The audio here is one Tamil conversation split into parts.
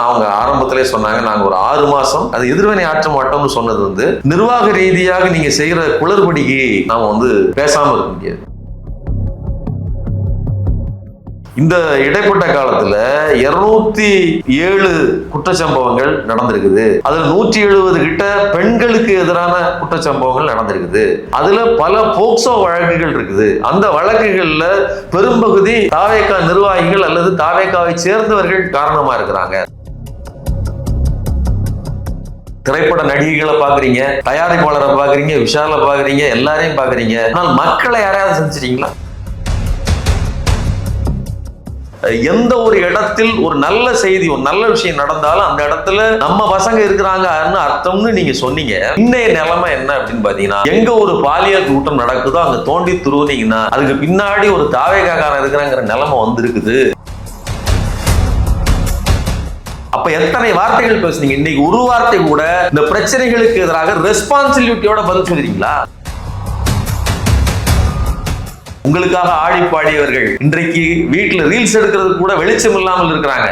அவங்க ஆரம்பத்திலே சொன்னாங்க, நாங்க ஒரு 6 மாசம் அது எதிர்வினை ஆற்ற மாட்டோம்னு சொன்னது நிர்வாக ரீதியாக நீங்க செய்யற குளறுபடிக்கு நாம பேசாம இருக்க முடியாது. இந்த இடைப்பட்ட காலத்துல 207 குற்றச்சம்பவங்கள் நடந்திருக்குது. அதுல 170 கிட்ட பெண்களுக்கு எதிரான குற்றச்சம்பவங்கள் நடந்திருக்குது. அதுல பல போக்சோ வழக்குகள் இருக்குது. அந்த வழக்குகள்ல பெரும்பகுதி தாவேகா நிர்வாகிகள் அல்லது தாவேகாவை சேர்ந்தவர்கள் காரணமா இருக்கிறாங்க. திரைப்பட நடிகைகளை பாக்குறீங்க, தயாரிப்பாளரை பாக்குறீங்க, விஷாலை பாக்குறீங்க, எல்லாரையும் பாக்குறீங்க. ஆனால் மக்களை யாரையாவது செஞ்சிட்டீங்களா? எந்த ஒரு இடத்தில் ஒரு நல்ல செய்தி, ஒரு நல்ல விஷயம் நடந்தாலும் அந்த இடத்துல நம்ம பசங்க இருக்கிறாங்கன்னு அர்த்தம்னு நீங்க சொன்னீங்க. இன்னைய நிலைமை என்ன அப்படின்னு பாத்தீங்கன்னா, எங்க ஒரு பாலியல் கூட்டம் நடக்குதோ அங்க தோண்டி துருவுனீங்கன்னா அதுக்கு பின்னாடி ஒரு தாவேகாரன் இருக்கிறாங்கிற நிலைமை வந்திருக்குது. அப்ப எத்தனை வார்த்தைகள் பேசுனீங்க? இன்னைக்கு ஒரு வார்த்தை கூட இந்த பிரச்சனைகளுக்கு எதிராக ரெஸ்பான்சிபிலிட்டியோட பதில் சொல்றீங்களா? உங்களுக்காக ஆடி பாடியவர்கள் இன்றைக்கு வீட்டுல ரீல்ஸ் எடுக்கிறது கூட வெளிச்சம் இல்லாமல் இருக்கிறாங்க.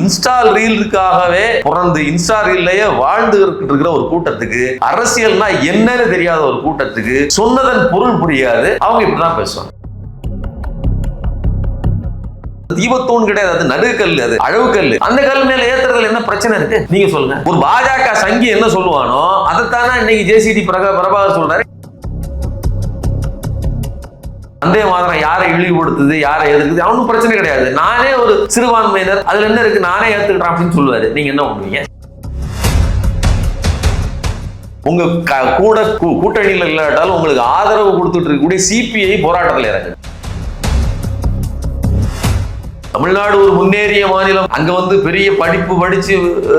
இன்ஸ்டா ரீலுக்காகவே பிறந்து இன்ஸ்டா ரீல்லையே வாழ்ந்து இருக்கிற ஒரு கூட்டத்துக்கு, அரசியல்னா என்னன்னு தெரியாத ஒரு கூட்டத்துக்கு சொன்னதன் பொருள் புரியாது. அவங்க இப்படிதான் பேசுவாங்க. தீபத்தூண் கிடையாது, அது நடுக்கல், அது அழகுக்கல். அந்த கல் மேல ஏத்துறதுல என்ன பிரச்சனை இருக்கு? நீங்க சொல்லுங்க. ஒரு பாஜக சங்கி என்ன சொல்லுவானோ அதைத்தானே இன்னைக்கு ஜேசிடி பிரபாகர் சொல்றாரு. அதே மாதிரி யாரை இழிவுபடுத்துது, யாரை எதிர்க்குது, அவனும் பிரச்சனை கிடையாது. நானே ஒரு சிறுபான்மையினர், அதுல என்ன இருக்கு, நானே ஏத்துக்கிட்டேன் அப்படின்னு சொல்லுவாரு. நீங்க என்ன பண்ணுவீங்க? உங்க கூட கூட்டணியில் இல்லாட்டாலும் உங்களுக்கு ஆதரவு கொடுத்துட்டு இருக்கக்கூடிய சிபிஐ போராட்டத்தில் இறங்கு. தமிழ்நாடு ஒரு முன்னேறிய மாநிலம். அங்க பெரிய படிப்பு படிச்சு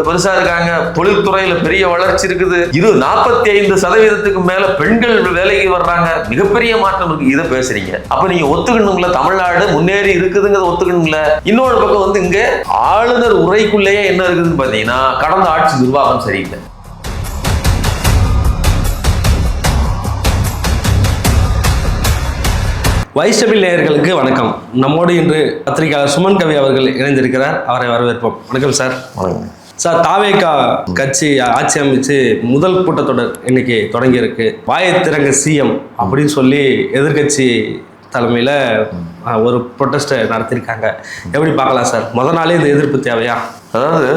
பெருசா இருக்காங்க. தொழில்துறையில பெரிய வளர்ச்சி இருக்குது. 45% மேல பெண்கள் வேலைக்கு வர்றாங்க. மிகப்பெரிய மாற்றம் இருக்கு. இதை பேசுறீங்க. அப்ப நீங்க ஒத்துக்கணுங்களா? தமிழ்நாடு முன்னேறி இருக்குதுங்கிறத ஒத்துக்கணுங்களா? இன்னொரு பக்கம் இங்க ஆளுநர் உரைக்குள்ளேயே என்ன இருக்குதுன்னு பாத்தீங்கன்னா, கடந்த ஆட்சி நிர்வாகம் சரியில்லை. வைஷபிள் நேயர்களுக்கு வணக்கம். நம்மோடு இன்று பத்திரிகையாளர் சுமன் கவி அவர்கள் இணைந்திருக்கிறார். அவரை வரவேற்போம். வணக்கம் சார். வணக்கம் சார். தாவேகா கட்சி ஆட்சி அமைச்சு முதல் கூட்டத்தொடர் இன்னைக்கு தொடங்கி இருக்கு. வாயத்திறங்க சிஎம் அப்படின்னு சொல்லி எதிர்கட்சி தலைமையில ஒரு ப்ரொட்டஸ்ட்டை நடத்திருக்காங்க. எப்படி பார்க்கலாம் சார்? முதல் நாளே இந்த எதிர்ப்பு தேவையா? அதாவது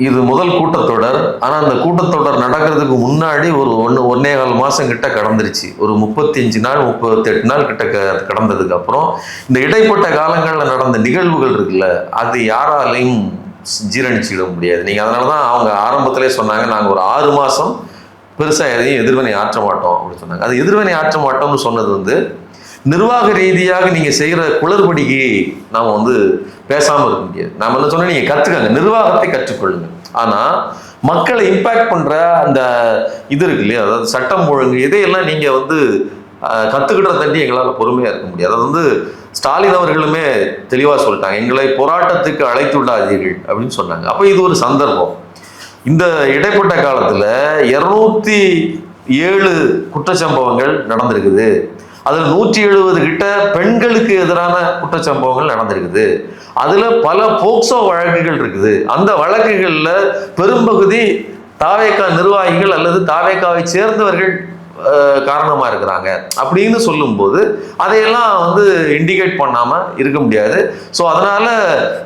இது முதல் கூட்டத்தொடர். ஆனா அந்த கூட்டத்தொடர் நடக்கிறதுக்கு முன்னாடி ஒரு 1.25 மாசம் கிட்ட கடந்துருச்சு. ஒரு 35 நாள் 38 நாள் கிட்ட கடந்ததுக்கு அப்புறம் இந்த இடைப்பட்ட காலங்களில் நடந்த நிகழ்வுகள் இருக்குல்ல, அது யாராலையும் ஜீரணிச்சிட முடியாது. நீங்க அதனாலதான் அவங்க ஆரம்பத்திலே சொன்னாங்க, நாங்க ஒரு 6 மாசம் பெருசா எதையும் எதிர்வினை ஆற்ற மாட்டோம் அப்படின்னு சொன்னாங்க. அது எதிர்வினை ஆற்ற மாட்டோம்னு சொன்னது நிர்வாக ரீதியாக நீங்க செய்யற குளறுபடிக்கு நாம பேசாம இருக்க முடியாது. நாம என்ன சொன்னா, நீங்க கத்துக்கங்க, நிர்வாகத்தை கற்றுக்கொள்ளுங்க. ஆனா மக்களை இம்பாக்ட் பண்ற அந்த இது இருக்கு இல்லையா, அதாவது சட்டம் ஒழுங்கு, இதையெல்லாம் நீங்க கத்துக்கிட்ட தண்டி எங்களால் பொறுமையா இருக்க முடியாது. அது ஸ்டாலின் அவர்களுமே தெளிவா சொல்லிட்டாங்க, எங்களை போராட்டத்துக்கு அழைத்து விடாதீர்கள் அப்படின்னு சொன்னாங்க. அப்ப இது ஒரு சந்தர்ப்பம். இந்த இடைப்பட்ட காலத்துல 207 குற்றச்சம்பவங்கள் நடந்திருக்குது. அதுல 170 கிட்ட பெண்களுக்கு எதிரான குற்றச்சம்பவங்கள் நடந்திருக்குது. அதுல பல போக்சோ வழக்குகள் இருக்குது. அந்த வழக்குகள்ல பெரும்பகுதி தாவேகா நிர்வாகிகள் அல்லது தாவேகாவை சேர்ந்தவர்கள் காரணமா இருக்கிறாங்க அப்படின்னு சொல்லும்போது அதையெல்லாம் இண்டிகேட் பண்ணாம இருக்க முடியாது. ஸோ அதனால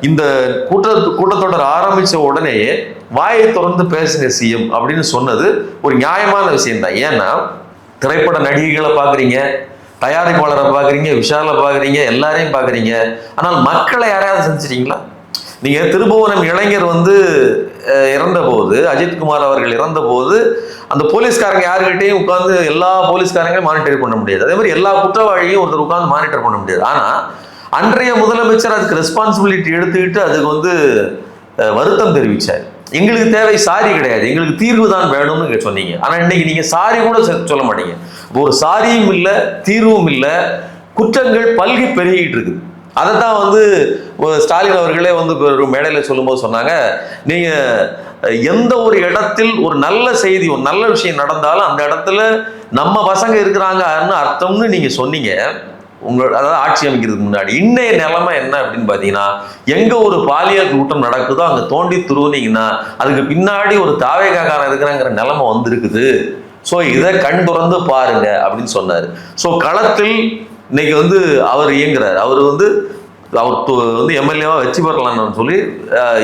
இந்த கூட்டத்தொடர் ஆரம்பிச்ச உடனேயே வாயை திறந்து பேசுங்க சிஎம் அப்படின்னு சொன்னது ஒரு நியாயமான விஷயம் தான். ஏன்னா திரைப்பட நடிகைகளை பாக்குறீங்க, தயாரிப்பாளரை பாக்குறீங்க, விஷாலை பாக்குறீங்க, எல்லாரையும் பாக்குறீங்க. ஆனால் மக்களை யாரையாவது செஞ்சிட்டீங்களா? நீங்க திருபுவனம் இளைஞர் இறந்த போது, அஜித்குமார் அவர்கள் இறந்த போது, அந்த போலீஸ்காரங்க யாருக்கிட்டையும் உட்கார்ந்து எல்லா போலீஸ்காரங்களையும் மானிட்டர் பண்ண முடியாது. அதே மாதிரி எல்லா குற்றவாளியும் ஒருத்தர் உட்கார்ந்து மானிட்டர் பண்ண முடியாது. ஆனா அன்றைய முதலமைச்சர் அதுக்கு ரெஸ்பான்சிபிலிட்டி எடுத்துக்கிட்டு அதுக்கு வருத்தம் தெரிவிச்சார். எங்களுக்கு தேவை சாரி கிடையாது, எங்களுக்கு தீர்வு தான் வேணும்னு சொன்னீங்க. ஆனா இன்னைக்கு நீங்க சாரி கூட சொல்ல மாட்டீங்க. ஒரு சாரியும் இல்லை, தீர்வும் இல்லை, குற்றங்கள் பல்கி பெருகிட்டு இருக்குது. அதைத்தான் ஸ்டாலின் அவர்களே ஒரு மேடையில சொல்லும்போது சொன்னாங்க, நீங்க எந்த ஒரு இடத்தில் ஒரு நல்ல செய்தி, ஒரு நல்ல விஷயம் நடந்தாலும் அந்த இடத்துல நம்ம பசங்க இருக்கிறாங்கன்னு அர்த்தம்னு நீங்க சொன்னீங்க. அதாவது ஆட்சி அமைக்கிறதுக்கு முன்னாடி. இன்னைய நிலைமை என்ன அப்படின்னு பார்த்தீங்கன்னா, எங்க ஒரு பாலியல் கூட்டம் நடக்குதோ அங்க தோண்டி துருவுனீங்கன்னா அதுக்கு பின்னாடி ஒரு தாவேகாரன் இருக்கிறாங்கிற நிலைமை வந்திருக்குது. ஸோ இதை கண் திறந்து பாருங்க அப்படின்னு சொன்னார். ஸோ களத்தில் இன்னைக்கு வந்து அவர் இயங்குறாரு. அவர் வந்து எம்எல்ஏவா வெற்றி பெறலாம்னு சொல்லி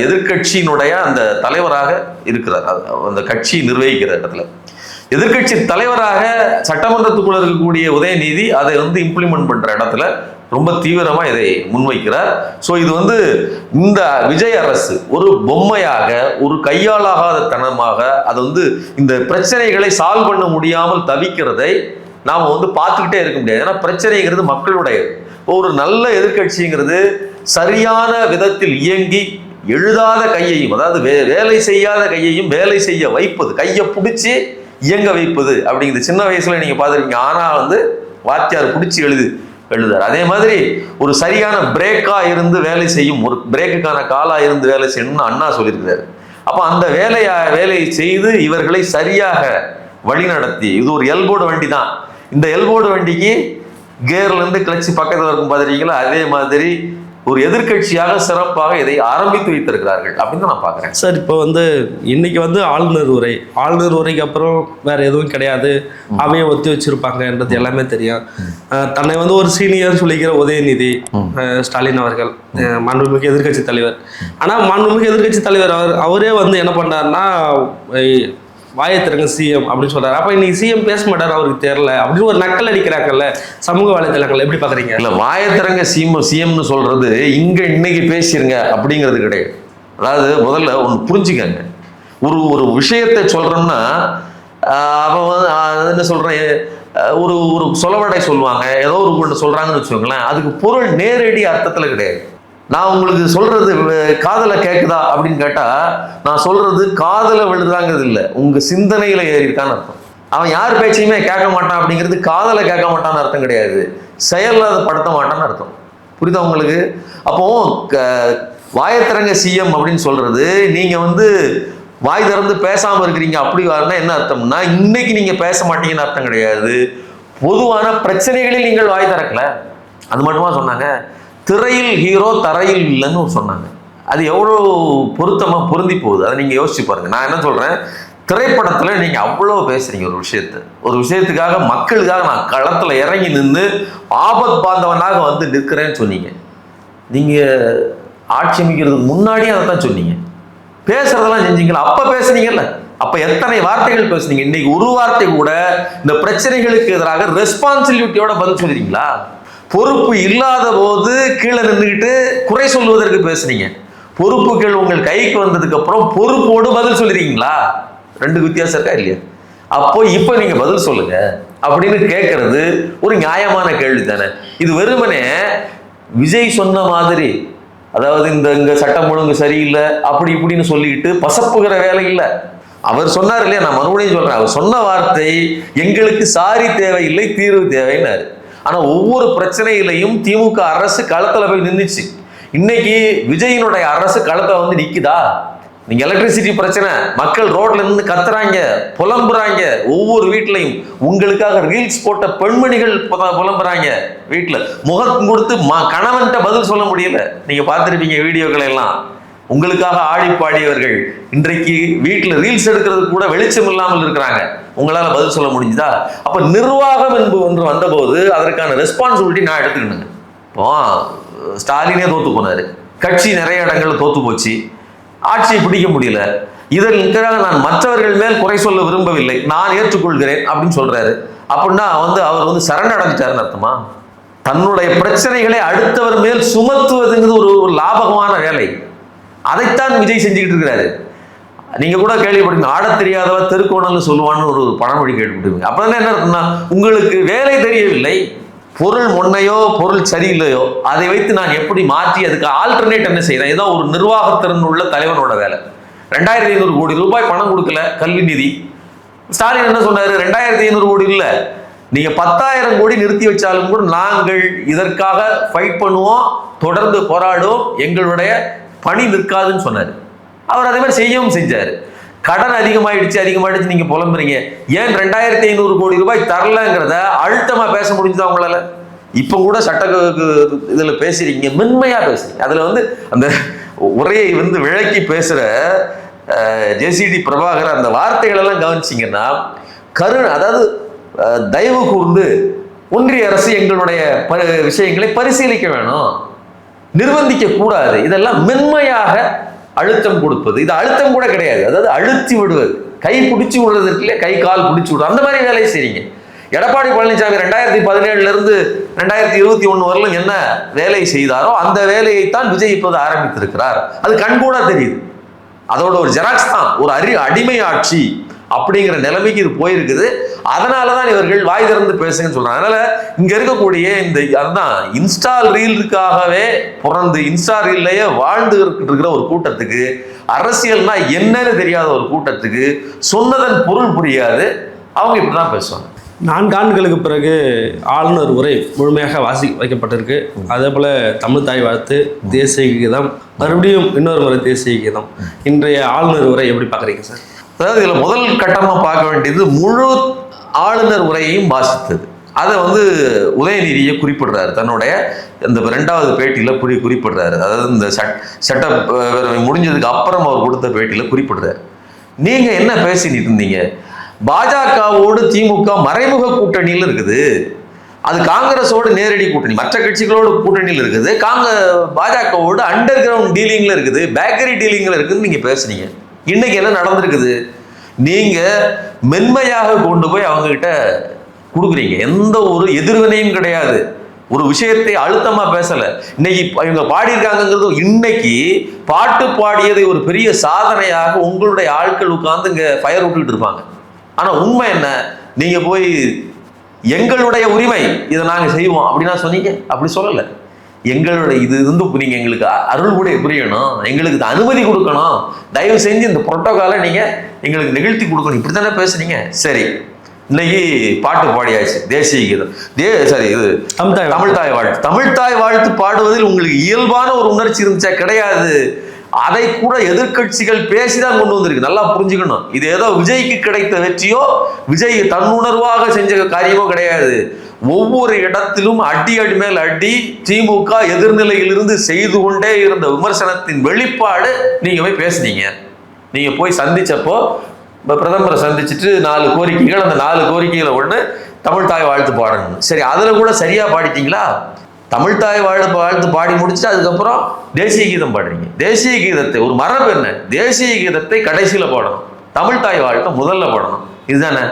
எதிர்கட்சியினுடைய அந்த தலைவராக இருக்கிறார். அந்த கட்சி நிர்வகிக்கிற இடத்துல எதிர்கட்சி தலைவராக சட்டமன்றத்துக்குள்ள இருக்கக்கூடிய உதயநிதி அதை வந்து இம்ப்ளிமெண்ட் பண்ற இடத்துல ரொம்ப தீவிரமா இதை முன்வைக்கிறார். ஸோ இது வந்து இந்த விஜய் அரசு ஒரு பொம்மையாக, ஒரு கையாளாகாத தனமாக அது வந்து இந்த பிரச்சனைகளை சால்வ் பண்ண முடியாமல் தவிக்கிறதை நாம் வந்து பார்த்துக்கிட்டே இருக்க முடியாது. ஏன்னா பிரச்சனைங்கிறது மக்களுடைய. ஒரு நல்ல எதிர்கட்சிங்கிறது சரியான விதத்தில் இயங்கி எழுதாத கையையும், அதாவது வேலை செய்யாத கையையும் வேலை செய்ய வைப்பது, கையை பிடிச்சி இயங்க வைப்பது அப்படிங்கிறது. சின்ன வயசுல நீங்க பார்த்துருப்பீங்க, ஆனா வந்து வாத்தியார் பிடிச்சி எழுதார். அதே மாதிரி ஒரு சரியான பிரேக்கா இருந்து வேலை செய்யும், ஒரு பிரேக்குக்கான காலா இருந்து வேலை செய்யணும்னு அண்ணா சொல்லியிருக்கிறாரு. அப்ப அந்த வேலையை செய்து இவர்களை சரியாக வழிநடத்தி, இது ஒரு எல்போர்டு வண்டி தான். இந்த எல்போர்டு வண்டிக்கு கேர்ல இருந்து கிளச்சு பக்கத்தில் இருக்கும் பார்த்துருக்கீங்களா, அதே மாதிரி ஒரு எதிர்கட்சியாக சிறப்பாக இதை ஆரம்பித்து வைத்திருக்கிறார்கள் அப்படின்னு நான் பார்க்குறேன். சார், இப்போ வந்து இன்னைக்கு வந்து ஆளுநர் உரைக்கு அப்புறம் வேற எதுவும் கிடையாது, அவையை ஒத்தி வச்சிருப்பாங்கன்றது எல்லாமே தெரியும். தன்னை வந்து ஒரு சீனியர் சொல்லிக்கிற உதயநிதி ஸ்டாலின் அவர்கள் மாண்புமிகு எதிர்கட்சி தலைவர். ஆனால் மாண்புமிகு எதிர்கட்சி தலைவர் அவரே வந்து என்ன பண்ணாருன்னா, வாயத்திறங்க சிஎம் அப்படின்னு சொல்றாரு. அப்ப இன்னைக்கு சிஎம் பேச மாட்டாரு, அவருக்கு தெரியல அப்படின்னு ஒரு நக்கல் அடிக்கிறாங்கல்ல சமூக வலைதளங்கள், எப்படி பாக்குறீங்க? இல்ல, வாயத்திறங்க சிஎம்னு சொல்றது இங்க இன்னைக்கு பேசிருங்க அப்படிங்கிறது கிடையாது. அதாவது முதல்ல ஒன்று புரிஞ்சுக்கங்க, ஒரு விஷயத்தை சொல்றோம்னா அவன் என்ன சொல்றேன், ஒரு சொலவடை சொல்லுவாங்க, ஏதோ ஒரு சொல்றாங்கன்னு வச்சுக்கோங்களேன், அதுக்கு பொருள் நேரடி அர்த்தத்துல கிடையாது. நான் உங்களுக்கு சொல்றது காதல கேட்குதா அப்படின்னு கேட்டா, நான் சொல்றது காதல விழுதாங்கிறது இல்லை, உங்க சிந்தனையில ஏறி இருக்கான்னு அர்த்தம். அவன் யார் பேச்சையுமே கேட்க மாட்டான் அப்படிங்கிறது காதல கேட்க மாட்டான்னு அர்த்தம் கிடையாது, செயல்ல அதை படுத்த மாட்டான்னு அர்த்தம். புரியுதா உங்களுக்கு? அப்போ வாயத்திறங்க சிஎம் அப்படின்னு சொல்றது, நீங்க வந்து வாய் திறந்து பேசாம இருக்கிறீங்க அப்படி வரனா என்ன அர்த்தம்னா, இன்னைக்கு நீங்க பேச மாட்டீங்கன்னு அர்த்தம் கிடையாது. பொதுவான பிரச்சனைகளில் நீங்கள் வாய் திறக்கல, அது மட்டுமா சொன்னாங்க. திரையில் ஹீரோ தரையில் இல்லைன்னு சொன்னாங்க. அது எவ்வளோ பொருந்தி போகுது, அதை நீங்கள் யோசிச்சு பாருங்க. நான் என்ன சொல்கிறேன், திரைப்படத்தில் நீங்கள் அவ்வளோ பேசுகிறீங்க ஒரு விஷயத்துக்காக, மக்களுக்காக நான் களத்தில் இறங்கி நின்று ஆபத் பாந்தவனாக வந்து நிற்கிறேன்னு சொன்னீங்க. நீங்கள் ஆட்சி அமைக்கிறதுக்கு முன்னாடியே அதை தான் சொன்னீங்க. பேசுறதெல்லாம் செஞ்சீங்களா? அப்போ பேசுனீங்கல்ல, அப்போ எத்தனை வார்த்தைகள் பேசுனீங்க. இன்னைக்கு ஒரு வார்த்தை கூட இந்த பிரச்சனைகளுக்கு எதிராக ரெஸ்பான்சிபிலிட்டியோட பதில் சொல்லிட்டீங்களா? பொறுப்பு இல்லாத போது கீழே நின்றுக்கிட்டு குறை சொல்வதற்கு பேசுறீங்க. பொறுப்புகள் உங்கள் கைக்கு வந்ததுக்கு அப்புறம் பொறுப்போடு பதில் சொல்லிருக்கீங்களா? ரெண்டு வித்தியாசம் இருக்கா இல்லையா? அப்போ இப்போ நீங்க பதில் சொல்லுங்க அப்படின்னு கேட்கறது ஒரு நியாயமான கேள்வி தானே. இது வெறுமனே விஜய் சொன்ன மாதிரி, அதாவது இங்க சட்டம் ஒழுங்கு சரியில்லை அப்படி இப்படின்னு சொல்லிக்கிட்டு பசப்புகிற வேலை இல்லை. அவர் சொன்னார் இல்லையா, நான் மறுபடியும் சொல்றேன், அவர் சொன்ன வார்த்தை எங்களுக்கு சாரி தேவையில்லை, தீர்வு தேவைன்னாரு. ஆனா ஒவ்வொரு பிரச்சனையிலையும் திமுக அரசு களத்துல போய் நின்றுச்சு. இன்னைக்கு விஜயினுடைய அரசு களத்துல வந்து நிக்குதா? நீங்க எலக்ட்ரிசிட்டி பிரச்சனை, மக்கள் ரோட்ல நின்று கத்துறாங்க, புலம்புறாங்க. ஒவ்வொரு வீட்லையும் உங்களுக்காக ரீல்ஸ் போட்ட பெண்மணிகள் புலம்புறாங்க. வீட்டுல முகம் கொடுத்து கணவன்கிட்ட பதில் சொல்ல முடியல. நீங்க பார்த்திருப்பீங்க வீடியோக்களை எல்லாம். உங்களுக்காக ஆடி பாடியவர்கள் இன்றைக்கு வீட்டில் ரீல்ஸ் எடுக்கிறது கூட வெளிச்சம் இல்லாமல் இருக்கிறாங்க. உங்களால பதில் சொல்ல முடிஞ்சுதா? அப்ப நிர்வாகம் ஒன்று வந்தபோது அதற்கான ரெஸ்பான்சிபிலிட்டி நான் எடுத்துக்கணுங்க. இப்போ ஸ்டாலினே தோத்து போனாரு, கட்சி நிறைய இடங்கள்ல தோத்து போச்சு, ஆட்சியை பிடிக்க முடியல. இதற்காக நான் மற்றவர்கள் மேல் குறை சொல்ல விரும்பவில்லை, நான் ஏற்றுக்கொள்கிறேன் அப்படின்னு சொல்றாரு. அப்படின்னா அவர் வந்து சரண் அடைஞ்சிட்டாருன்னு அர்த்தமா? தன்னுடைய பிரச்சனைகளை அடுத்தவர் மேல் சுமத்துவதுங்கிறது ஒரு லாபகமான வேலை. அதைத்தான் விஜய் செஞ்சுக்கிட்டு இருக்கிறாரு. நீங்க கூட கேள்விப்பட்டீங்க, ஆட தெரியாதவ தெருக்கோணல்னு சொல்லுவான்னு ஒரு பழமொழி கேள்விப்பட்டிருப்பீங்க. அப்பதான் என்ன இருக்குன்னா, உங்களுக்கு வேலை தெரியவில்லை, பொருள் முன்னையோ பொருள் சரியில்லையோ அதை வைத்து நான் எப்படி மாற்றி அதுக்கு ஆல்டர்னேட் என்ன செய்யறேன், இதான் ஒரு நிர்வாகத்திறன் உள்ள தலைவனோட வேலை. 2500 கோடி ரூபாய் பணம் கொடுக்கல கல்வி நிதி. ஸ்டாலின் என்ன சொன்னாரு, 2500 கோடி இல்ல, நீங்க 10,000 கோடி நிறுத்தி வச்சாலும் கூட நாங்கள் இதற்காக ஃபைட் பண்ணுவோம், தொடர்ந்து போராடுவோம், எங்களுடைய பணி நிற்காதுன்னு சொன்னாரு. அவர் அதே மாதிரி செய்யவும் செஞ்சாரு. கடன் அதிகமாயிடுச்சு நீங்க புலம்புறீங்க, ஏன் 2500 கோடி ரூபாய் தரலங்கிறத அழுத்தமா பேச முடிஞ்சுதா உங்களால? இப்போ கூட சட்ட இதுல பேசுறீங்க, மென்மையா பேசுறீங்க. அதுல வந்து அந்த உரையை வந்து விளக்கி பேசுற ஜேசிடி பிரபாகர் அந்த வார்த்தைகள் எல்லாம் கவனிச்சிங்கன்னா அதாவது தயவு கூர்ந்து ஒன்றிய அரசு எங்களுடைய விஷயங்களை பரிசீலிக்க வேணும், நிர்பந்திக்க கூடாது. இதெல்லாம் மென்மையாக அழுத்தம் கொடுப்பது. இது அழுத்தம் கூட கிடையாது, அதாவது அழுத்தி விடுவது, கை பிடிச்சி விடுறது இருக்குல்ல, கை கால் பிடிச்சி விடுறது, அந்த மாதிரி வேலையை செய்றீங்க. எடப்பாடி பழனிசாமி 2017 இருந்து 2021 வரலும் என்ன வேலை செய்தாரோ அந்த வேலையைத்தான் விஜய் இப்போது ஆரம்பித்திருக்கிறார். அது கண்கூட தெரியுது. அதோட ஒரு ஜெராக்ஸ் தான், ஒரு அடிமை ஆட்சி அப்படிங்கிற நிலைமைக்கு இது போயிருக்குது. அதனாலதான் இவர்கள் வாய் திறந்து பேசுங்கன்னு சொல்றாங்க. அதனால இங்க இருக்கக்கூடிய அதுதான் இன்ஸ்டா ரீலுக்காகவே பிறந்து இன்ஸ்டா ரீல்லையே வாழ்ந்து இருக்கிற ஒரு கூட்டத்துக்கு, அரசியல்னா என்னன்னு தெரியாத ஒரு கூட்டத்துக்கு சொன்னதன் பொருள் புரியாது. அவங்க இப்படிதான் பேசுவாங்க. 4 ஆண்டுகளுக்கு பிறகு ஆளுநர் உரை முழுமையாக வைக்கப்பட்டிருக்கு. அதே போல் தமிழ் தாய் வாழ்த்து, தேசிய கீதம், மறுபடியும் இன்னொரு முறை தேசிய கீதம். இன்றைய ஆளுநர் உரை எப்படி பார்க்குறீங்க சார்? அதாவது இதில் முதல் கட்டமாக பார்க்க வேண்டியது முழு ஆளுநர் உரையையும் வாசித்தது. அதை வந்து உதயநிதியை குறிப்பிடுறாரு தன்னுடைய இந்த 2வது பேட்டியில் குறிப்பிடுறாரு. அதாவது இந்த சட்ட முடிஞ்சதுக்கு அப்புறம் அவர் கொடுத்த பேட்டியில் குறிப்பிடுறாரு. நீங்கள் என்ன பேசிட்டு இருந்தீங்க? பாஜகவோடு திமுக மறைமுக கூட்டணியில் இருக்குது, அது காங்கிரஸோடு நேரடி கூட்டணி, மற்ற கட்சிகளோடு கூட்டணியில் இருக்குது, பாஜகவோடு அண்டர் கிரவுண்ட் டீலிங்ல இருக்குது, பேக்கரி டீலிங்ல இருக்குதுன்னு நீங்க பேசுனீங்க. இன்னைக்கு என்ன நடந்திருக்குது? நீங்க மென்மையாக கொண்டு போய் அவங்க கிட்ட கொடுக்குறீங்க, எந்த ஒரு எதிர்வினையும் கிடையாது, ஒரு விஷயத்தை அழுத்தமா பேசல. இன்னைக்கு இவங்க பாடியிருக்காங்கிறது, இன்னைக்கு பாட்டு பாடியதை ஒரு பெரிய சாதனையாக உங்களுடைய ஆட்கள் உட்கார்ந்து இங்க ஃபயர் விட்டுக்கிட்டு இருப்பாங்க. ஆனா உண்மை என்ன? நீங்க போய் எங்களுடைய உரிமை இதை நாங்க செய்வோம் அப்படின்னா சொன்னீங்க. அப்படி சொல்லல. எங்களுடைய இது வந்து நீங்க எங்களுக்கு அருள் கூட புரியணும், எங்களுக்கு அனுமதி கொடுக்கணும், தயவு செஞ்சு இந்த புரோட்டோகாலை நீங்க எங்களுக்கு நிகழ்த்தி கொடுக்கணும், இப்படித்தானே பேசுனீங்க. சரி, இன்னைக்கு பாட்டு பாடியாச்சு, தேசிய கீதம், சரி, இது தமிழ் தாய் வாழ்த்து. தமிழ் தாய் வாழ்த்து பாடுவதில் உங்களுக்கு இயல்பான ஒரு உணர்ச்சி இருந்துச்சா? கிடையாது. அதை கூட எதிர்கட்சிகள் பேசிதான் கொண்டு வந்திருக்கு. நல்லா புரிஞ்சுக்கணும். இது ஏதோ விஜய்க்கு கிடைத்த வெற்றியோ விஜய் தன்னுணர்வாக செஞ்ச காரியமோ கிடையாது. ஒவ்வொரு இடத்திலும் அடி மேல் அடி, திமுக எதிர்நிலையிலிருந்து செய்து கொண்டே இருந்த விமர்சனத்தின் வெளிப்பாடு நீங்க போய் பேசுனீங்க. நீங்க போய் சந்திச்சப்போ பிரதமரை சந்திச்சுட்டு 4 கோரிக்கைகள், அந்த 4 கோரிக்கைகளை ஒண்ணு தமிழ் தாய் வாழ்த்து பாடணும். சரி, அதுல கூட சரியா பாடிட்டீங்களா? தமிழ் தாய் வாழ்த்து பாடி முடிச்சுட்டு அதுக்கப்புறம் தேசிய கீதம் பாடுறீங்க. தேசிய கீதத்தை, ஒரு மரபு என்ன, தேசிய கீதத்தை கடைசியில பாடணும், தமிழ் தாய் வாழ்த்தை முதல்ல பாடணும். இதுதானே?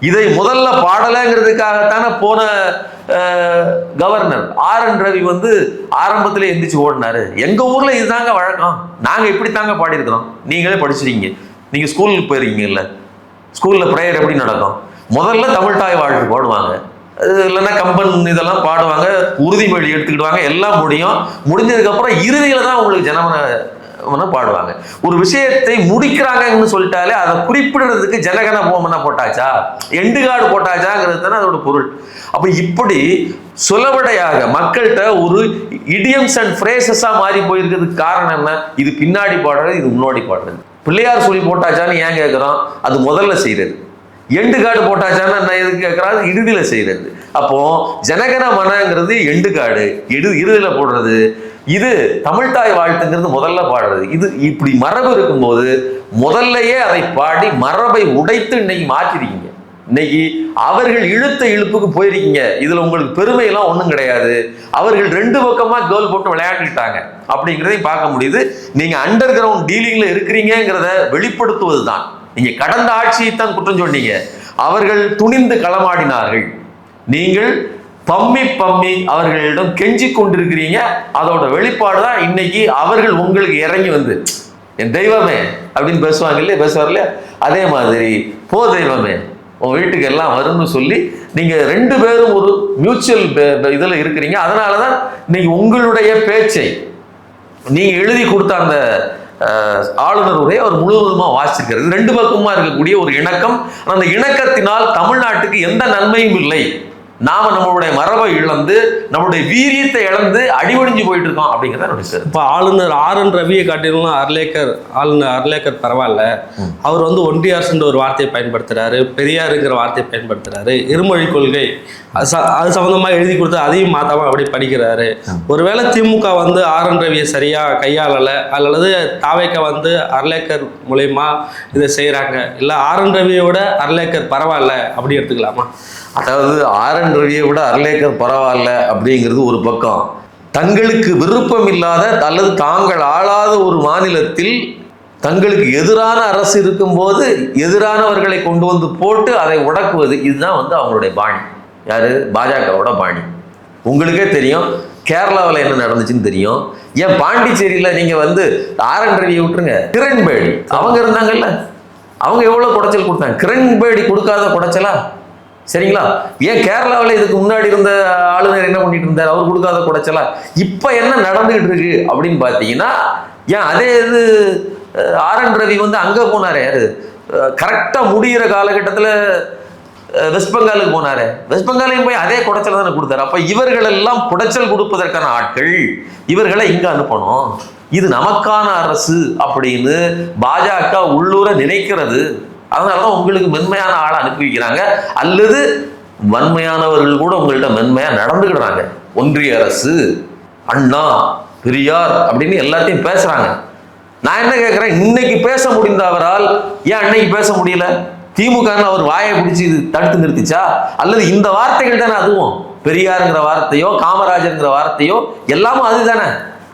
இதை முதல்ல பாடலைங்கிறதுக்காகத்தானே போன கவர்னர் RN ரவி வந்து ஆரம்பத்திலே எந்திரிச்சு ஓடினாரு. எங்க ஊர்ல இதுதாங்க வழக்கம், நாங்க இப்படி தாங்க பாடி இருக்கிறோம். நீங்களே படிச்சிருக்கீங்க, நீங்க ஸ்கூலுக்கு போயிருக்கீங்கல்ல, ஸ்கூல்ல ப்ரேயர் எப்படி நடக்கும்? முதல்ல தமிழ் தாய் வாழ்த்து பாடுவாங்க, இல்லைன்னா கம்பன் இதெல்லாம் பாடுவாங்க, உறுதிமொழி எடுத்துக்கிடுவாங்க, எல்லாம் முடிஞ்சதுக்கு அப்புறம் இறுதியில தான் உங்களுக்கு ஜனமன பாடுவாங்க. ஒரு விஷயத்தை முடிக்கிறாங்கன்னு சொல்லிட்டாலே அதை குறிப்பிடுறதுக்கு ஜனகன போமன போட்டாச்சா, எண்டுகாடு போட்டாச்சாங்கிறது தானே அதோட பொருள். அப்ப இப்படி சுலபடையாக மக்கள்கிட்ட ஒரு இடியம்ஸ் அண்ட் ஃப்ரேசஸா மாறி போயிருக்கிறதுக்கு காரணம் என்ன? இது பின்னாடி பாடுறது, இது முன்னாடி பாடுறது. பிள்ளையார் சொல்லி போட்டாச்சான்னு ஏன் கேட்கிறோம்? அது முதல்ல செய்யறது. எண்டு காடு போட்டாச்சான்னு நான் எதுக்கு கேட்கறாரு? இறுதியில செய்யறது. அப்போ ஜனகன மனங்கிறது எண்டு காடு, இறுதியில போடுறது. இது தமிழ் தாய் வாழ்த்துங்கிறது முதல்ல பாடுறது. இது இப்படி மரபு இருக்கும்போது முதல்லையே அதை பாடி மரபை உடைத்து இன்னைக்கு மாற்றிருக்கீங்க. இன்னைக்கு அவர்கள் இழுத்த இழுப்புக்கு போயிருக்கீங்க. இதுல உங்களுக்கு பெருமை எல்லாம் ஒண்ணும் கிடையாது. அவர்கள் 2 பக்கமா கோல் போட்டு விளையாடிட்டாங்க அப்படிங்கிறதையும் பார்க்க முடியுது. நீங்க அண்டர் கிரவுண்ட் டீலிங்ல இருக்கிறீங்கிறத வெளிப்படுத்துவது தான். நீங்க கடந்த ஆட்சியை தான் குற்றம் சொன்னீங்க. அவர்கள் துணிந்து களமாடினார்கள், நீங்கள் பம்மி அவர்களிடம் கெஞ்சி கொண்டிருக்கிறீங்க. அதோட வெளிப்பாடு தான் இன்னைக்கு அவர்கள் உங்களுக்கு இறங்கி வந்து என் தெய்வமே அப்படின்னு பேசுவாங்க இல்லையா, பேசுவார் இல்லையா, அதே மாதிரி போ தெய்வமே உன் வீட்டுக்கு எல்லாம் வரும்னு சொல்லி நீங்க 2 பேரும் ஒரு மியூச்சுவல் இதுல இருக்கிறீங்க. அதனாலதான் நீங்க உங்களுடைய பேச்சை நீங்க எழுதி கொடுத்த அந்த ஆளுநர் உரையை அவர் முழுவதுமா வாசிச்சிருக்கிறது. 2 பக்கமா இருக்கக்கூடிய ஒரு இணக்கம். அந்த இணக்கத்தினால் தமிழ்நாட்டுக்கு எந்த நன்மையும் இல்லை. நாம நம்மளுடைய மரபை இழந்து, நம்மளுடைய வீரியத்தை இழந்து அடிவடிஞ்சு போயிட்டு இருக்கோம் அப்படிங்கிறத என்னுடைய கருத்து. இப்போ ஆளுநர் RN ரவியை காட்டிலும் ஆளுநர் அர்லேக்கர் பரவாயில்ல. அவர் வந்து ஒன்றிய அரசுன்ற ஒரு வார்த்தையை பயன்படுத்துறாரு, பெரியாருங்கிற வார்த்தையை பயன்படுத்துறாரு, இருமொழி கொள்கை அது சம்மந்தமாக எழுதி கொடுத்து அதையும் மாற்றாமல் அப்படி படிக்கிறாரு. ஒருவேளை திமுக வந்து ஆர்.என். ரவியை சரியாக கையாளலை, அல்லது தாவேக்கா வந்து அர்லேக்கர் மூலயமா இதை செய்கிறாங்க, இல்லை ஆர்.என். ரவியோட அர்லேக்கர் பரவாயில்ல அப்படி எடுத்துக்கலாமா? அதாவது ஆர்.என். ரவியை விட அர்லேக்கர் பரவாயில்ல அப்படிங்கிறது ஒரு பக்கம். தங்களுக்கு விருப்பம் இல்லாத அல்லது தாங்கள் ஆளாத ஒரு மாநிலத்தில் தங்களுக்கு எதிரான அரசு இருக்கும்போது எதிரானவர்களை கொண்டு வந்து போட்டு அதை உடக்குவது, இதுதான் வந்து அவங்களுடைய பாணி. யாரு? பாஜகவோட பாணி. உங்களுக்கே தெரியும் கேரளாவில் என்ன நடந்துச்சுன்னு தெரியும். ஏன் பாண்டிச்சேரியில் நீங்கள் வந்து ஆர்.என். ரவியை விட்டுருங்க, கிரண்பேடி அவங்க இருந்தாங்கல்ல, அவங்க எவ்வளோ குடைச்சல் கொடுத்தாங்க? கிரண்பேடி கொடுக்காத குடைச்சலா? சரிங்களா? ஏன் கேரளாவில் இதுக்கு முன்னாடி இருந்த ஆளுநர் என்ன பண்ணிட்டு இருந்தார்? அவர் கொடுக்காத குடைச்சலா? இப்போ என்ன நடந்துகிட்டு இருக்கு அப்படின்னு பார்த்தீங்கன்னா, ஏன் அதே இது ஆர்.என். ரவி வந்து அங்கே போனாரே, யாரு கரெக்டாக முடிகிற காலகட்டத்தில் வெஸ்ட் பெங்காலுக்கு போனாரு. வெஸ்ட் பெங்காலையும் போய் அதே குடைச்சல் தானே கொடுத்தாரு. அப்போ இவர்கள் எல்லாம் குடைச்சல் கொடுப்பதற்கான ஆட்கள், இவர்களை இங்கே அனுப்பணும், இது நமக்கான அரசு அப்படின்னு பாஜக உள்ளூர நினைக்கிறது. அதனாலதான் உங்களுக்கு மென்மையான ஆளை அனுப்பி வைக்கிறாங்க, அல்லது வன்மையானவர்கள் கூட உங்கள்கிட்ட மென்மையா நடந்துக்கிடுறாங்க. ஒன்றிய அரசு, அண்ணா, பெரியார் அப்படின்னு எல்லாத்தையும் பேசுறாங்க. நான் என்ன கேட்கிறேன், இன்னைக்கு பேச முடிந்த அவரால் ஏன் அன்னைக்கு பேச முடியல? திமுக அவர் வாயை பிடிச்சி தடுத்து நிறுத்திச்சா? அல்லது இந்த வார்த்தைகள் தானே அதுவும்? பெரியாருங்கிற வார்த்தையோ காமராஜருங்கிற வார்த்தையோ எல்லாமும் அதுதானே.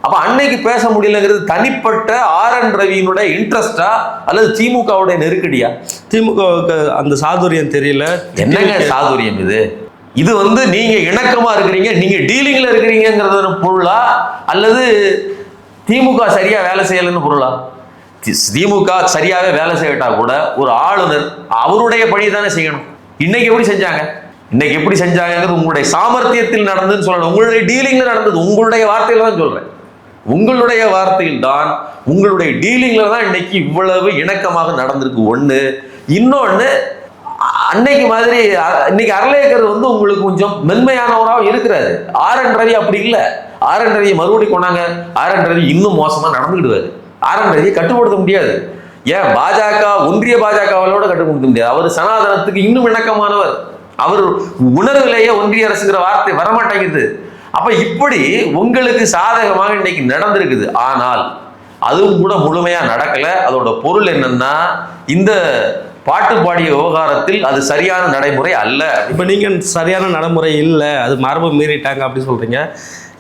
அப்ப அன்னைக்கு பேச முடியலங்கிறது தனிப்பட்ட ஆர்.என். ரவியினுடைய இன்ட்ரெஸ்டா அல்லது திமுகவுடைய நெருக்கடியா? திமுகவுக்கு அந்த சாதுரியம் தெரியல. என்னங்க சாதுரியம் இது? இது வந்து நீங்க இணக்கமா இருக்கிறீங்க, நீங்க டீலிங்ல இருக்கிறீங்கிறது பொருளா, அல்லது திமுக சரியா வேலை செய்யலன்னு பொருளா? திமுக சரியாவே வேலை செய்யட்டா கூட ஒரு ஆளுநர் அவருடைய பணி தானே செய்யணும். இன்னைக்கு எப்படி செஞ்சாங்க? இன்னைக்கு எப்படி செஞ்சாங்கிறது உங்களுடைய சாமர்த்தியத்தில் நடந்ததுன்னு சொல்லணும், உங்களுடைய டீலிங்ல நடந்தது. உங்களுடைய வார்த்தையில தான் சொல்றேன், உங்களுடைய வார்த்தையில் தான், உங்களுடைய டீலிங்ல தான் இன்னைக்கு இவ்வளவு இணக்கமாக நடந்திருக்கு. ஒண்ணு. இன்னொன்னு, அன்னைக்கு மாதிரி இன்னைக்கு அர்லேக்கர் வந்து உங்களுக்கு கொஞ்சம் மென்மையானவராக இருக்கிறாரு. ஆர்.என். ரவி அப்படி இல்லை. ஆர்.என். ரவி மறுபடியும் கொண்டாங்க, ஆர்.என். ரவி இன்னும் மோசமா நடந்துக்கிடுவாரு. ஆர்.என். ரவியை கட்டுப்படுத்த முடியாது. ஏன் பாஜக, ஒன்றிய பாஜகவோட கட்டுப்படுத்த முடியாது. அவர் சனாதனத்துக்கு இன்னும் இணக்கமானவர். அவர் உணர்விலேயே ஒன்றிய அரசுங்கிற வார்த்தை வரமாட்டேங்குது. அப்ப இப்படி உங்களுக்கு சாதகமாக இன்னைக்கு நடந்திருக்குது. ஆனால் அதுவும் கூட முழுமையா நடக்கல. அதோட பொருள் என்னன்னா, இந்த பாட்டு பாடிய விவகாரத்தில் அது சரியான நடைமுறை அல்ல. இப்ப நீங்க சரியான நடைமுறை இல்லை, அது மரபு மீறிட்டாங்க அப்படின்னு சொல்றீங்க.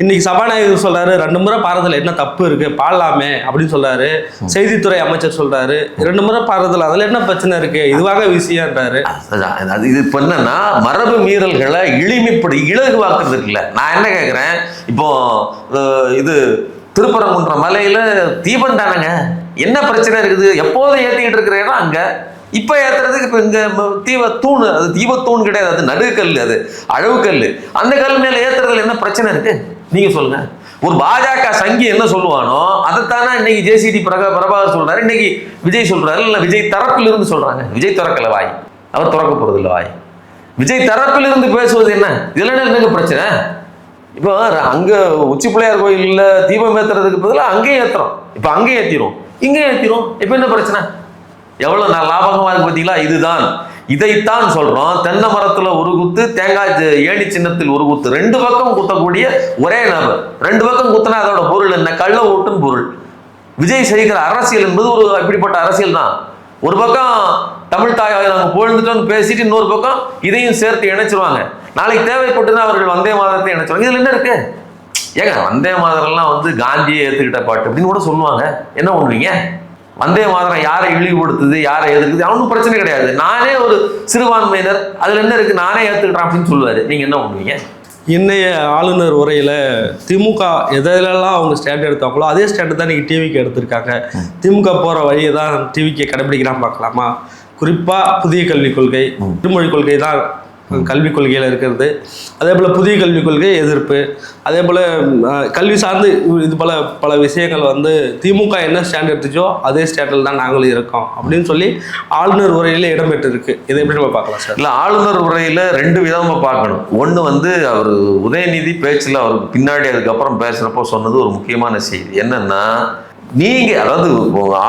இன்னைக்கு சபாநாயகர் சொல்றாரு 2 முறை பாடுறதுல என்ன தப்பு இருக்கு, பாடலாமே அப்படின்னு சொல்றாரு. செய்தித்துறை அமைச்சர் சொல்றாரு 2 முறை பாடுறதுல அதுல என்ன பிரச்சனை இருக்கு, இதுவாக விஷயம்ன்றாரு. அது இது இப்போ என்னன்னா, மரபு மீறல்களை இலகுவாக்குறது இருக்குல்ல. நான் என்ன கேட்கிறேன், இப்போ இது திருப்பரங்குன்ற மலையில தீபம் தானங்க, என்ன பிரச்சனை இருக்குது? எப்போதும் ஏற்றிக்கிட்டு இருக்கிற இடம் அங்க, இப்ப ஏத்துறதுக்கு இப்ப இங்க தீபத்தூண், அது தீபத்தூண் கிடையாது, அது நடுக்கல், அது அழகுக்கல். அந்த கல் மேல ஏத்துறதுல என்ன பிரச்சனை இருக்கு? நீங்க சொல்லுங்க. ஒரு பாஜக சங்கி என்ன சொல்லுவானோ அதைத்தானே இன்னைக்கு ஜேசிடி பிரபாகர் சொல்றாரு, இன்னைக்கு விஜய் சொல்றாரு, இல்ல விஜய் தரப்பில் இருந்து சொல்றாங்க. விஜய் திறக்கல வாய், அவர் திறக்க போறது இல்லை வாய். விஜய் தரப்பில் இருந்து பேசுவது என்ன? இதுல என்ன பிரச்சனை? இப்போ அங்க உச்சி பிள்ளையார் கோயில்ல தீபம் ஏத்துறதுக்கு பதிலாக அங்கேயும் ஏத்துறோம். இப்ப அங்கேயும் ஏத்திரும், இங்கேயும் ஏத்திரும். இப்ப என்ன பிரச்சனை? எவ்வளவு லாபகமா இருக்கு பார்த்தீங்களா? இதுதான், இதைத்தான் சொல்றோம். தென்னை மரத்துல ஒரு குத்து, தேங்காய் ஏணி சின்னத்தில் ஒரு குத்து, 2 பக்கம் குத்தக்கூடிய ஒரே நபர். 2 பக்கம் குத்தினா அதோட பொருள் என்ன? கள்ள ஓட்டுன்னு பொருள். விஜய் செய்கிற அரசியல் என்பது ஒரு இப்படிப்பட்ட அரசியல் தான். ஒரு பக்கம் தமிழ் தாயை நாங்க புகழ்ந்துட்டோம்னு பேசிட்டு, இன்னொரு பக்கம் இதையும் சேர்த்து இணைச்சிருவாங்க. நாளைக்கு தேவைப்பட்டுதான் அவர்கள் வந்தே மாதத்தை இணைச்சிருவாங்க. இதுல என்ன இருக்கு? ஏங்க, வந்தே மாதரெல்லாம் வந்து காந்தியை ஏத்துக்கிட்ட பாட்டு அப்படின்னு கூட சொல்லுவாங்க. என்ன பண்ணுவீங்க? வந்தே மாதரம் யாரை இழிவுபடுத்துது, யாரை எதுக்குது, அவனுக்கு பிரச்சனை கிடையாது. நானே ஒரு சிறுபான்மையினர், அதுல என்ன இருக்கு, நானே ஏத்துக்கிட்டேன் அப்படின்னு சொல்லுவாரு. நீங்க என்ன பண்ணுவீங்க? இன்னைய ஆளுநர் உரையில திமுக எதெல்லாம் அவங்க ஸ்டாண்ட் எடுத்தாங்களோ அதே ஸ்டாண்டு தான் இன்னைக்கு டிவிக்கு எடுத்திருக்காங்க. திமுக போற வழியை தான் டிவிக்கு கடைபிடிக்கிறான் பார்க்கலாமா? குறிப்பா புதிய கல்விக் கொள்கை, திருமொழி கொள்கை தான் கல்விக் கொள்கையில் இருக்கிறது. அதே போல் புதிய கல்விக் கொள்கை எதிர்ப்பு, அதே போல் கல்வி சார்ந்து இது பல விஷயங்கள் வந்து திமுக என்ன ஸ்டாண்ட் எடுத்துச்சோ அதே ஸ்டாண்டில் தான் நாங்களும் இருக்கோம் அப்படின்னு சொல்லி ஆளுநர் உரையில் இடம்பெற்றிருக்கு. இதை எப்படி நம்ம பார்க்கலாம் சார்? இல்லை, ஆளுநர் உரையில் 2 விதமாக பார்க்கணும். ஒன்று வந்து அவர் உதயநிதி பேச்சில் அவருக்கு பின்னாடி அதுக்கப்புறம் பேசுகிறப்போ சொன்னது ஒரு முக்கியமான செய்தி என்னன்னா, நீங்க அதாவது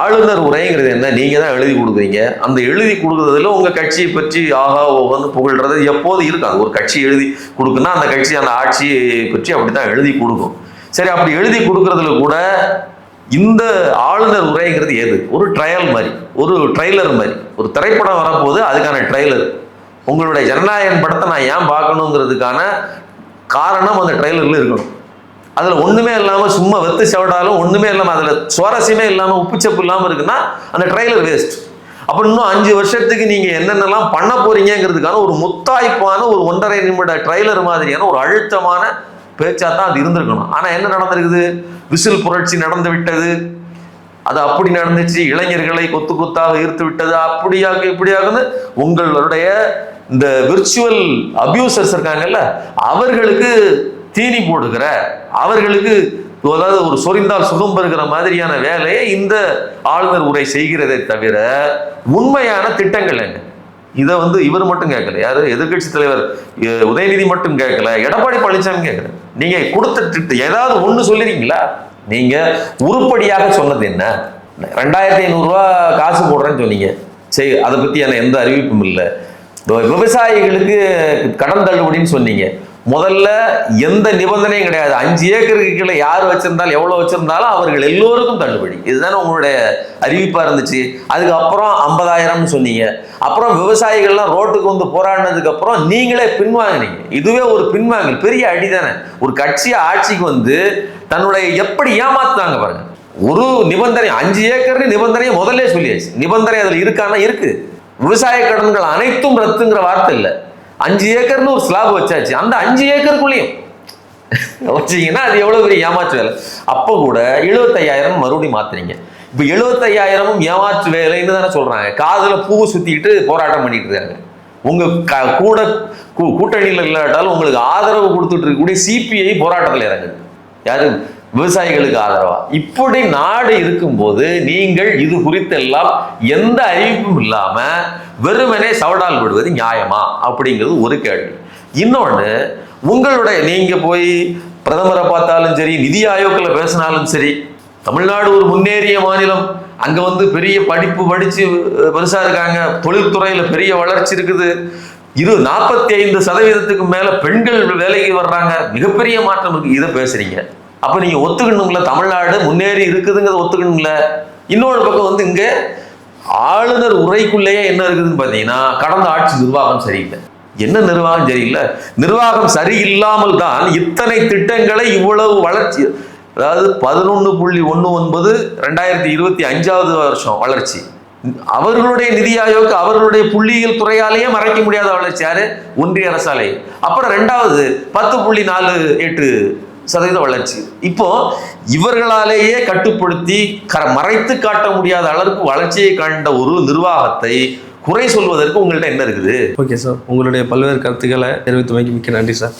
ஆளுநர் உரைங்கிறது என்ன, நீங்க தான் எழுதி கொடுக்குறீங்க. அந்த எழுதி கொடுக்குறதுல உங்க கட்சியை பற்றி ஆகா ஓகன்னு புகழ்றது எப்போது இருக்காது. ஒரு கட்சி எழுதி கொடுக்குன்னா அந்த கட்சி அந்த ஆட்சியை பற்றி அப்படித்தான் எழுதி கொடுக்கும். சரி, அப்படி எழுதி கொடுக்கறதுல கூட இந்த ஆளுநர் உரைங்கிறது எது? ஒரு ட்ரையல் மாதிரி, ஒரு ட்ரைலர் மாதிரி. ஒரு திரைப்படம் வரப்போது அதுக்கான ட்ரைலர். உங்களுடைய ஜனநாயகன் படத்தை நான் ஏன் பார்க்கணுங்கிறதுக்கான காரணம் அந்த ட்ரைலர்ல இருக்கணும். அதுல ஒண்ணுமே இல்லாம சும்மா வெத்து செவடாலும் ஒண்ணுமே இல்லாம அதுல சுவாரஸ்யமே இல்லாம உப்புச்சப்பு இல்லாம இருக்குன்னா அந்த ட்ரைலர் வேஸ்ட். அப்ப இன்னும் 5 வருஷத்துக்கு நீங்க என்னென்னலாம் பண்ண போறீங்கிறதுக்கான ஒரு முத்தாய்ப்பான ஒரு 1.5 நிமிட ட்ரைலர் மாதிரியான ஒரு அழுத்தமான பேச்சாத்தான் அது இருந்திருக்கணும். ஆனா என்ன நடந்திருக்குது? விசில் புரட்சி நடந்து விட்டது, அது அப்படி நடந்துச்சு, இளைஞர்களை கொத்து கொத்தாக ஈர்த்து விட்டது, அப்படியாக இப்படியாகன்னு உங்களுடைய இந்த விர்ச்சுவல் அபியூசர்ஸ் இருக்காங்கல்ல, அவர்களுக்கு தீனி போடுகிற, அவர்களுக்கு அதாவது ஒரு சொரிந்தால் சுகம் பெறுகிற மாதிரியான வேலையை இந்த ஆளுநர் உரை செய்கிறதை தவிர உண்மையான திட்டங்கள் என்ன? இதை இவர் மட்டும் கேட்கல, யாரு எதிர்கட்சி தலைவர் உதயநிதி மட்டும் கேட்கல, எடப்பாடி பழனிசாமி கேட்கல. நீங்க கொடுத்த திட்டம் ஏதாவது ஒண்ணு சொல்லிருக்கீங்களா? நீங்க உருப்படியாக சொன்னது என்ன? 2500 ரூபா காசு போடுறேன்னு சொன்னீங்க, சரி, அதை பத்தியான எந்த அறிவிப்பும் இல்லை. விவசாயிகளுக்கு கடன் தள்ளுபடின்னு சொன்னீங்க, முதல்ல எந்த நிபந்தனையும் கிடையாது. 5 ஏக்கருக்கு கீழே யார் வச்சிருந்தாலும் எவ்வளவு வச்சிருந்தாலும் அவர்கள் எல்லோருக்கும் தள்ளுபடி, இதுதானே உங்களுடைய அறிவிப்பா இருந்துச்சு. அதுக்கப்புறம் 50,000 சொன்னீங்க. அப்புறம் விவசாயிகள்லாம் ரோட்டுக்கு போராடினதுக்கு அப்புறம் நீங்களே பின்வாங்கினீங்க. இதுவே ஒரு பின்வாங்கல், பெரிய அடிதானே. ஒரு கட்சி ஆட்சிக்கு தன்னுடைய எப்படி ஏமாத்துனாங்க பாருங்க. ஒரு நிபந்தனை 5 ஏக்கர் நிபந்தனையை முதல்ல சொல்லியாச்சு. நிபந்தனை அதுல இருக்கானா? இருக்கு. விவசாய கடன்கள் அனைத்தும் ரத்துங்கிற வார்த்தை இல்லை. 5 ஏக்கர்னு ஒரு ஸ்லாப் வச்சாச்சு. அந்த 5 ஏக்கருக்குள்ளேயும் வச்சீங்கன்னா அது எவ்வளவு பெரிய ஏமாற்று வேலை. அப்போ கூட 75,000 மறுபடியும் மாத்துறீங்க. இப்ப 75,000 ஏமாற்று வேலைன்னு தானே சொல்றாங்க. காதுல பூ சுத்திக்கிட்டு போராட்டம் பண்ணிட்டு இருக்காங்க. உங்க கூட கூட்டணியில் இல்லாட்டாலும் உங்களுக்கு ஆதரவு கொடுத்துட்டு இருக்கக்கூடிய சிபிஐ போராட்டத்தில் இறங்குது. யாரு? விவசாயிகளுக்கு ஆதரவா. இப்படி நாடு இருக்கும்போது நீங்கள் இது குறித்தெல்லாம் எந்த அறிவிப்பும் இல்லாம வெறுமனே சவடால் விடுவது நியாயமா அப்படிங்கிறது ஒரு கேள்வி. இன்னொன்னு, உங்களுடைய நீங்க போய் பிரதமரை பார்த்தாலும் சரி, நிதி ஆயோக்ல பேசினாலும் சரி, தமிழ்நாடு ஒரு முன்னேறிய மாநிலம், அங்க பெரிய படிப்பு படிச்சு பெருசா இருக்காங்க, தொழில்துறையில பெரிய வளர்ச்சி இருக்குது, 45% மேல பெண்கள் வேலைக்கு வர்றாங்க, மிகப்பெரிய மாற்றம் இருக்கு, இதை பேசுறீங்க. அப்ப நீங்க ஒத்துக்கணுங்களா? தமிழ்நாடு முன்னேறி இருக்குதுங்கிறத ஒத்துக்கணுங்கள. இன்னொரு பக்கம் இங்க ஆளுநர் உரைக்குள்ளேயே என்ன இருக்குதுன்னு பாத்தீங்கன்னா, கடந்த ஆட்சி நிர்வாகம் சரியில்லை. என்ன நிர்வாகம் சரியில்லை? நிர்வாகம் சரியில்லாமல் தான் இத்தனை திட்டங்களை இவ்வளவு வளர்ச்சி, அதாவது 11.19 2025 வருஷம் வளர்ச்சி. அவர்களுடைய நிதி ஆயோக் அவர்களுடைய புள்ளியியல் துறையாலேயே மறைக்க முடியாத வளர்ச்சி யாரு? ஒன்றிய அரசாலே. அப்புறம் 2வது 10.48% வளர்ச்சி. இப்போ இவர்களாலேயே கட்டுப்படுத்தி மறைத்து காட்ட முடியாத அளவுக்கு வளர்ச்சியை கண்ட ஒரு நிர்வாகத்தை குறை சொல்வதற்கு உங்கள்ட்ட என்ன இருக்குது? ஓகே சார், உங்களுடைய பல்வேறு கருத்துக்களை தெரிவித்தமைக்கு மிக்க நன்றி சார்.